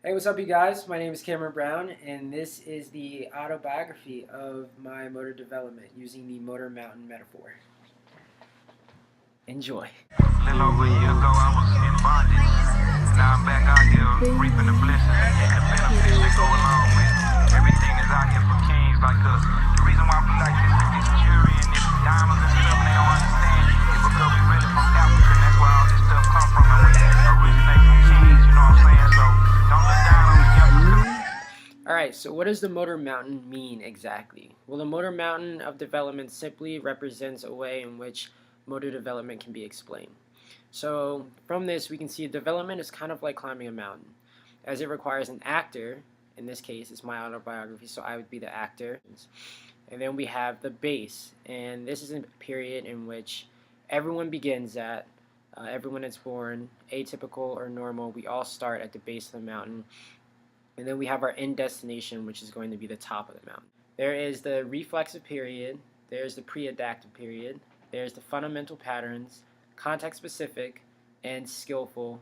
Hey, what's up, you guys? My name is Cameron Brown, and this is the autobiography of my motor development using the motor mountain metaphor. Enjoy. A little over a year ago, I was in bondage. Now I'm back out here reaping the blessings and the benefits that go along with everything that's out here for kings like us. The reason why we like this jewelry and this diamonds and stuff, and they don't understand, is because we really from Africa, and that's where all this stuff come from, and we originate from kings, you know what I'm saying? So don't look down on the youngsters. Alright, so what does the motor mountain mean exactly? Well, the motor mountain of development simply represents a way in which motor development can be explained. So, from this, we can see development is kind of like climbing a mountain, as it requires an actor. In this case, it's my autobiography, so I would be the actor. And then we have the base, and this is a period in which everyone begins at. Everyone that's born, atypical or normal, we all start at the base of the mountain. And then we have our end destination, which is going to be the top of the mountain. There is the reflexive period, there's the pre-adaptive period, there's the fundamental patterns, context specific, and skillful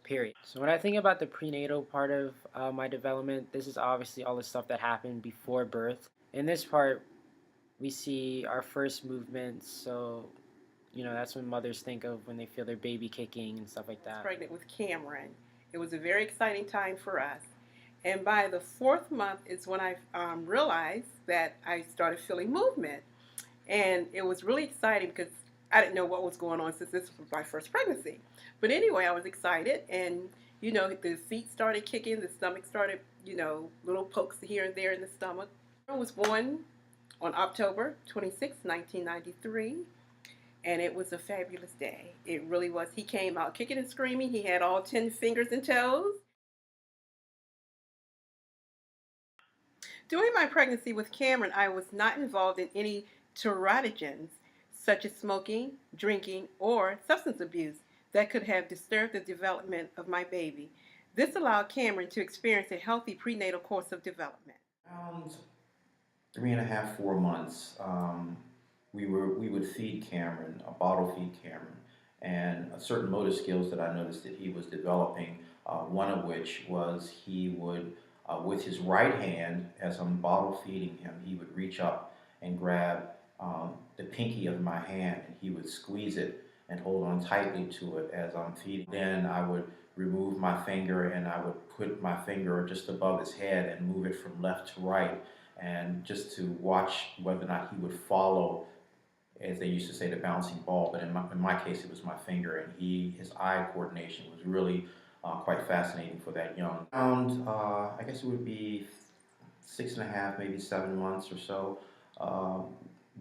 period. So when I think about the prenatal part of my development, this is obviously all the stuff that happened before birth. In this part, we see our first movements, so that's when mothers think of when they feel their baby kicking and stuff like that. Pregnant with Cameron. It was a very exciting time for us. And by the fourth month is when I realized that I started feeling movement. And it was really exciting because I didn't know what was going on since this was my first pregnancy. But anyway, I was excited, and the feet started kicking, the stomach started, little pokes here and there in the stomach. I was born on October 26, 1993. And it was a fabulous day. It really was. He came out kicking and screaming. He had all 10 fingers and toes. During my pregnancy with Cameron, I was not involved in any teratogens, such as smoking, drinking, or substance abuse that could have disturbed the development of my baby. This allowed Cameron to experience a healthy prenatal course of development. Around 3.5, 4 months, we would feed Cameron, a bottle feed Cameron, and certain motor skills that I noticed that he was developing. One of which was he would, with his right hand, as I'm bottle feeding him, he would reach up and grab the pinky of my hand, and he would squeeze it and hold on tightly to it as I'm feeding. Then I would remove my finger and I would put my finger just above his head and move it from left to right, and just to watch whether or not he would follow, as they used to say, the bouncing ball. But in my case, it was my finger, and his eye coordination was really quite fascinating for that young. Around, I guess it would be 6.5, maybe 7 months or so,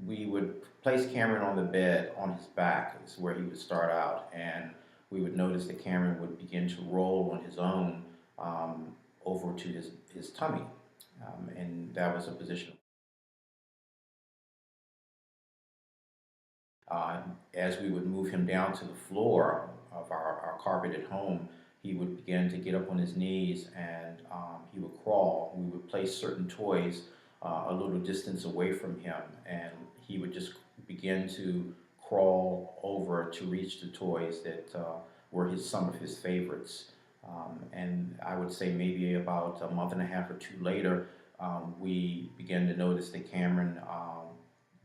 we would place Cameron on the bed on his back. This is where he would start out, and we would notice that Cameron would begin to roll on his own over to his tummy, and that was a position. As we would move him down to the floor of our carpet at home, he would begin to get up on his knees, and he would crawl. We would place certain toys a little distance away from him, and he would just begin to crawl over to reach the toys that were some of his favorites. And I would say maybe about a month and a half or two later, we began to notice that Cameron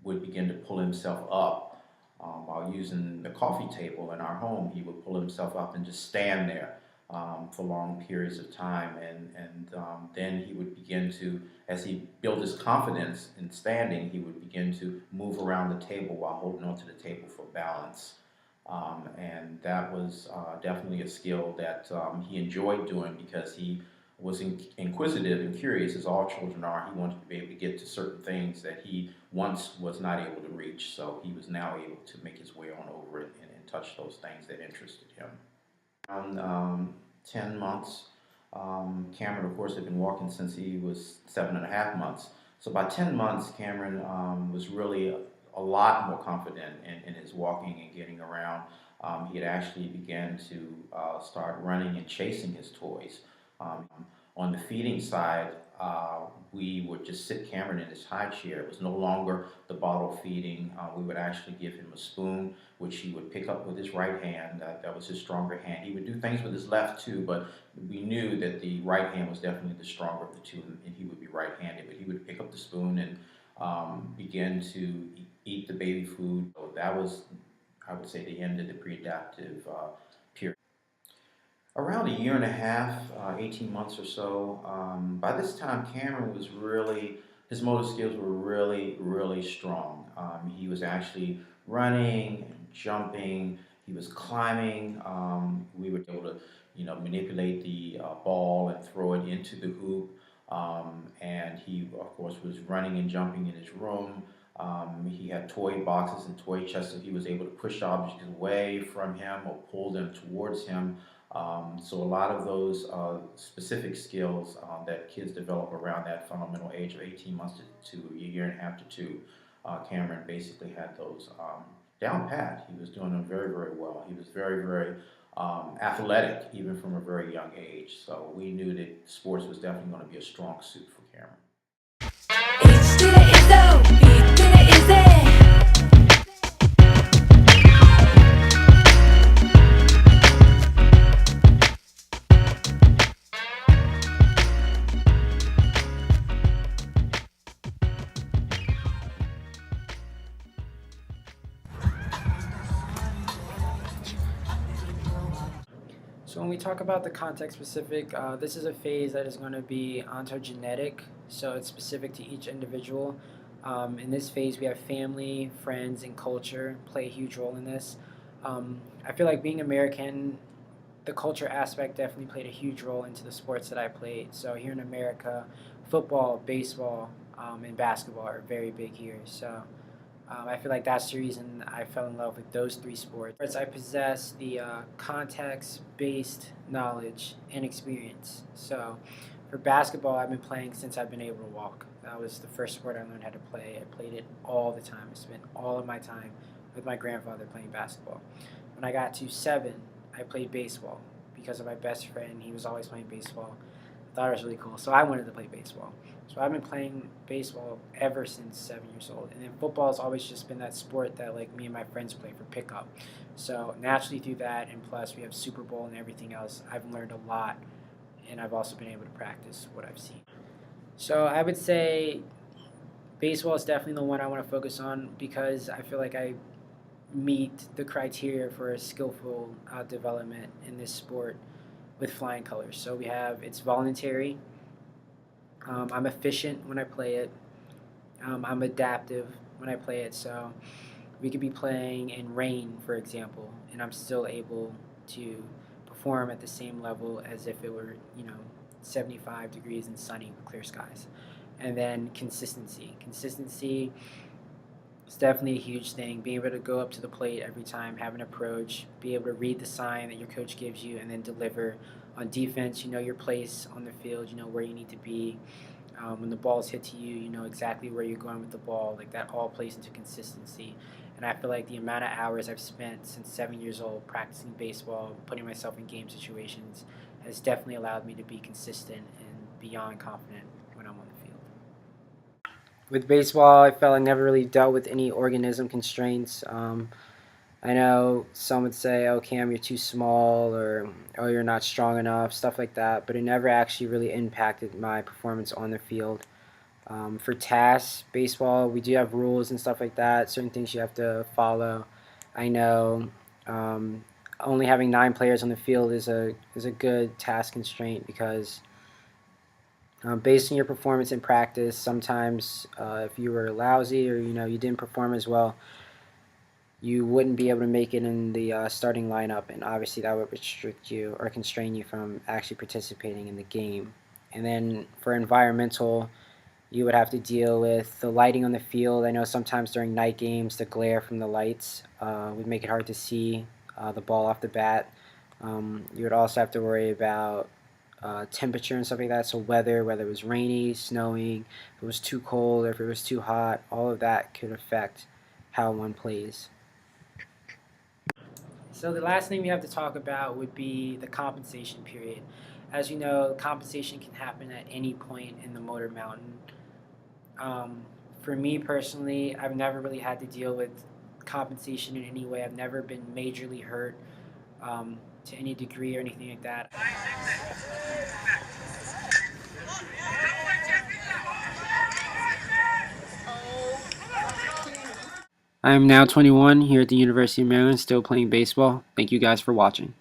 would begin to pull himself up. While using the coffee table in our home, he would pull himself up and just stand there for long periods of time. And then he would begin to, as he built his confidence in standing, he would begin to move around the table while holding onto the table for balance. And that was definitely a skill that he enjoyed doing, because he was inquisitive and curious, as all children are. He wanted to be able to get to certain things that he once was not able to reach, so he was now able to make his way on over and touch those things that interested him. Around 10 months, Cameron, of course, had been walking since he was 7.5 months. So by 10 months, Cameron was really a lot more confident in his walking and getting around. He had actually began to start running and chasing his toys. On the feeding side, we would just sit Cameron in his high chair. It was no longer the bottle feeding. We would actually give him a spoon, which he would pick up with his right hand. That was his stronger hand. He would do things with his left too, but we knew that the right hand was definitely the stronger of the two, and he would be right-handed. But he would pick up the spoon and begin to eat the baby food. So that was, I would say, the end of the pre-adaptive period. Around a year and a half, 18 months or so, by this time Cameron was really, his motor skills were really strong. He was actually running, jumping, he was climbing. We were able to, manipulate the ball and throw it into the hoop. And he, of course, was running and jumping in his room. He had toy boxes and toy chests, so he was able to push objects away from him or pull them towards him. So a lot of those specific skills that kids develop around that fundamental age of 18 months to a year and a half to two, Cameron basically had those down pat. He was doing them very well. He was very athletic even from a very young age. So we knew that sports was definitely going to be a strong suit for Cameron. So when we talk about the context specific, this is a phase that is going to be ontogenetic, so it's specific to each individual. In this phase, we have family, friends, and culture play a huge role in this. I feel like being American, the culture aspect definitely played a huge role into the sports that I played. So here in America, football, baseball, and basketball are very big here. So I feel like that's the reason I fell in love with those three sports. I possess the context-based knowledge and experience. So for basketball, I've been playing since I've been able to walk. That was the first sport I learned how to play. I played it all the time. I spent all of my time with my grandfather playing basketball. When I got to 7, I played baseball because of my best friend. He was always playing baseball. I thought it was really cool, so I wanted to play baseball. So I've been playing baseball ever since 7 years old. And then football has always just been that sport that like me and my friends play for pickup. So naturally through that, and plus we have Super Bowl and everything else, I've learned a lot, and I've also been able to practice what I've seen. So I would say baseball is definitely the one I want to focus on because I feel like I meet the criteria for a skillful development in this sport with flying colors. So we have, it's voluntary. I'm efficient when I play it. I'm adaptive when I play it. So we could be playing in rain, for example, and I'm still able to perform at the same level as if it were, 75 degrees and sunny with clear skies. And then consistency. Consistency is definitely a huge thing. Being able to go up to the plate every time, have an approach, be able to read the sign that your coach gives you, and then deliver. On defense, you know your place on the field, you know where you need to be. When the ball is hit to you, you know exactly where you're going with the ball. Like that all plays into consistency. And I feel like the amount of hours I've spent since 7 years old practicing baseball, putting myself in game situations, has definitely allowed me to be consistent and beyond confident when I'm on the field. With baseball, I felt I never really dealt with any organism constraints. I know some would say, oh, Cam, you're too small, or oh, you're not strong enough, stuff like that, but it never actually really impacted my performance on the field. For tasks, baseball, we do have rules and stuff like that, certain things you have to follow. I know only having 9 players on the field is a good task constraint because based on your performance in practice, sometimes if you were lousy or you didn't perform as well, you wouldn't be able to make it in the starting lineup, and obviously that would restrict you or constrain you from actually participating in the game. And then for environmental, you would have to deal with the lighting on the field. I know sometimes during night games, the glare from the lights would make it hard to see the ball off the bat. You would also have to worry about temperature and stuff like that, so whether it was rainy, snowing, if it was too cold, or if it was too hot, all of that could affect how one plays. So the last thing we have to talk about would be the compensation period. As you know, compensation can happen at any point in the motor mountain. For me personally, I've never really had to deal with compensation in any way. I've never been majorly hurt to any degree or anything like that. I am now 21 here at the University of Maryland, still playing baseball. Thank you guys for watching.